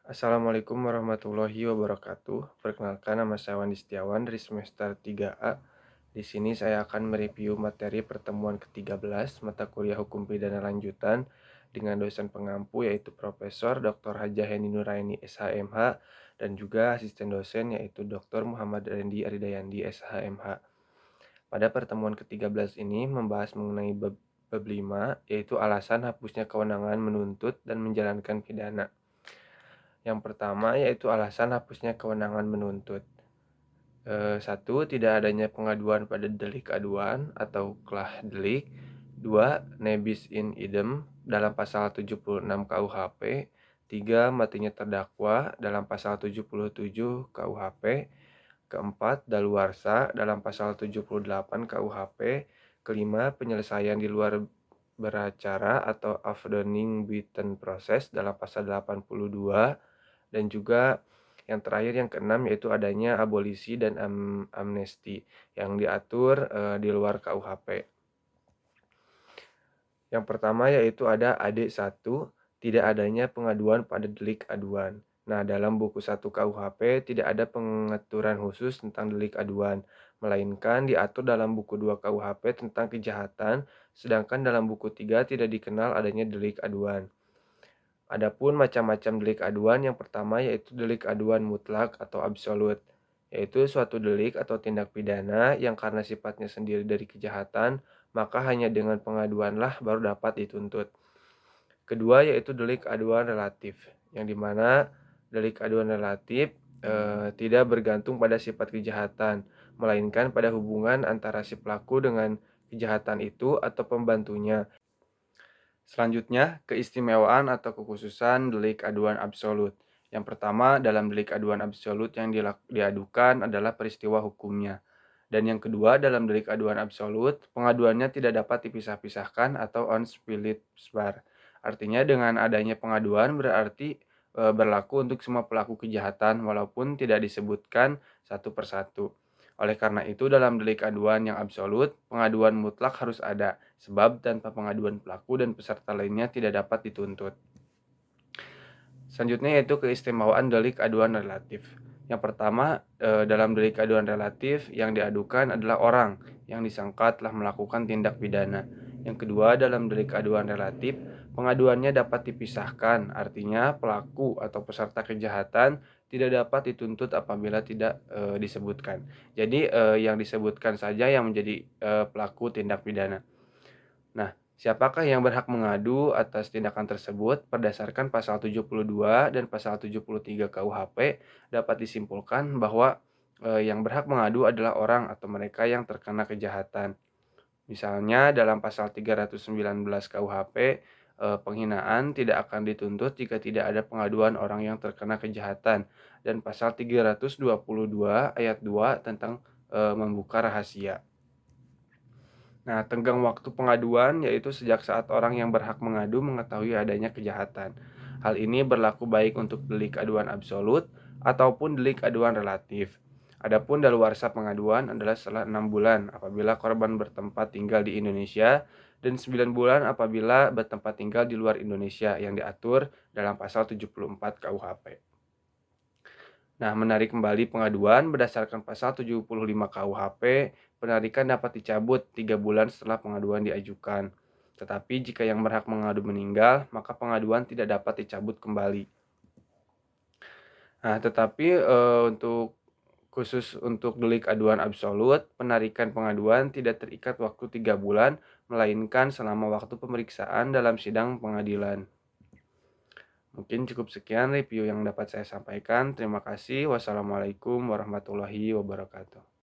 Assalamualaikum warahmatullahi wabarakatuh. Perkenalkan, nama saya Wandi Setiawan dari semester 3A. Di sini saya akan mereview materi pertemuan ke-13 mata kuliah Hukum Pidana Lanjutan dengan dosen pengampu yaitu Profesor Dr. Hajah Heni Nuraini SHMH dan juga asisten dosen yaitu Dr. Muhammad Rendi Aridayandi SHMH. Pada pertemuan ke-13 ini membahas mengenai bab 5 yaitu alasan hapusnya kewenangan menuntut dan menjalankan pidana. Yang pertama yaitu alasan hapusnya kewenangan menuntut. 1. Tidak adanya pengaduan pada delik aduan atau kelah delik. 2. Nebis in idem dalam pasal 76 KUHP. 3. Matinya terdakwa dalam pasal 77 KUHP. Keempat, daluarsa dalam pasal 78 KUHP. Kelima, penyelesaian di luar beracara atau afdoning bitten proses dalam pasal 82. Dan juga yang terakhir yang keenam yaitu adanya abolisi dan amnesti yang diatur di luar KUHP. Yang pertama yaitu ada AD1, tidak adanya pengaduan pada delik aduan. Nah, dalam buku 1 KUHP tidak ada pengaturan khusus tentang delik aduan, melainkan diatur dalam buku 2 KUHP tentang kejahatan, sedangkan dalam buku 3 tidak dikenal adanya delik aduan. Adapun macam-macam delik aduan, yang pertama yaitu delik aduan mutlak atau absolut, yaitu suatu delik atau tindak pidana yang karena sifatnya sendiri dari kejahatan, maka hanya dengan pengaduanlah baru dapat dituntut. Kedua yaitu delik aduan relatif, yang dimana delik aduan relatif tidak bergantung pada sifat kejahatan, melainkan pada hubungan antara si pelaku dengan kejahatan itu atau pembantunya. Selanjutnya, keistimewaan atau kekhususan delik aduan absolut. Yang pertama, dalam delik aduan absolut yang diadukan adalah peristiwa hukumnya. Dan yang kedua, dalam delik aduan absolut, pengaduannya tidak dapat dipisah-pisahkan atau on split bar. Artinya dengan adanya pengaduan berarti berlaku untuk semua pelaku kejahatan walaupun tidak disebutkan satu persatu. Oleh karena itu, dalam delik aduan yang absolut, pengaduan mutlak harus ada, sebab tanpa pengaduan pelaku dan peserta lainnya tidak dapat dituntut. Selanjutnya yaitu keistimewaan delik aduan relatif. Yang pertama, dalam delik aduan relatif yang diadukan adalah orang yang disangka telah melakukan tindak pidana. Yang kedua, dalam delik aduan relatif, pengaduannya dapat dipisahkan, artinya pelaku atau peserta kejahatan tidak dapat dituntut apabila tidak disebutkan. Jadi yang disebutkan saja yang menjadi pelaku tindak pidana. Nah, siapakah yang berhak mengadu atas tindakan tersebut? Berdasarkan pasal 72 dan pasal 73 KUHP dapat disimpulkan bahwa yang berhak mengadu adalah orang atau mereka yang terkena kejahatan. Misalnya dalam pasal 319 KUHP, penghinaan tidak akan dituntut jika tidak ada pengaduan orang yang terkena kejahatan, dan pasal 322 ayat 2 tentang membuka rahasia. Nah, tenggang waktu pengaduan yaitu sejak saat orang yang berhak mengadu mengetahui adanya kejahatan. Hal ini berlaku baik untuk delik aduan absolut ataupun delik aduan relatif. Adapun daluarsa pengaduan adalah setelah 6 bulan apabila korban bertempat tinggal di Indonesia dan 9 bulan apabila bertempat tinggal di luar Indonesia yang diatur dalam pasal 74 KUHP. Nah, menarik kembali pengaduan berdasarkan pasal 75 KUHP, penarikan dapat dicabut 3 bulan setelah pengaduan diajukan. Tetapi jika yang berhak mengadu meninggal, maka pengaduan tidak dapat dicabut kembali. Nah, tetapi khusus untuk delik aduan absolut, penarikan pengaduan tidak terikat waktu 3 bulan, melainkan selama waktu pemeriksaan dalam sidang pengadilan. Mungkin cukup sekian review yang dapat saya sampaikan. Terima kasih. Wassalamualaikum warahmatullahi wabarakatuh.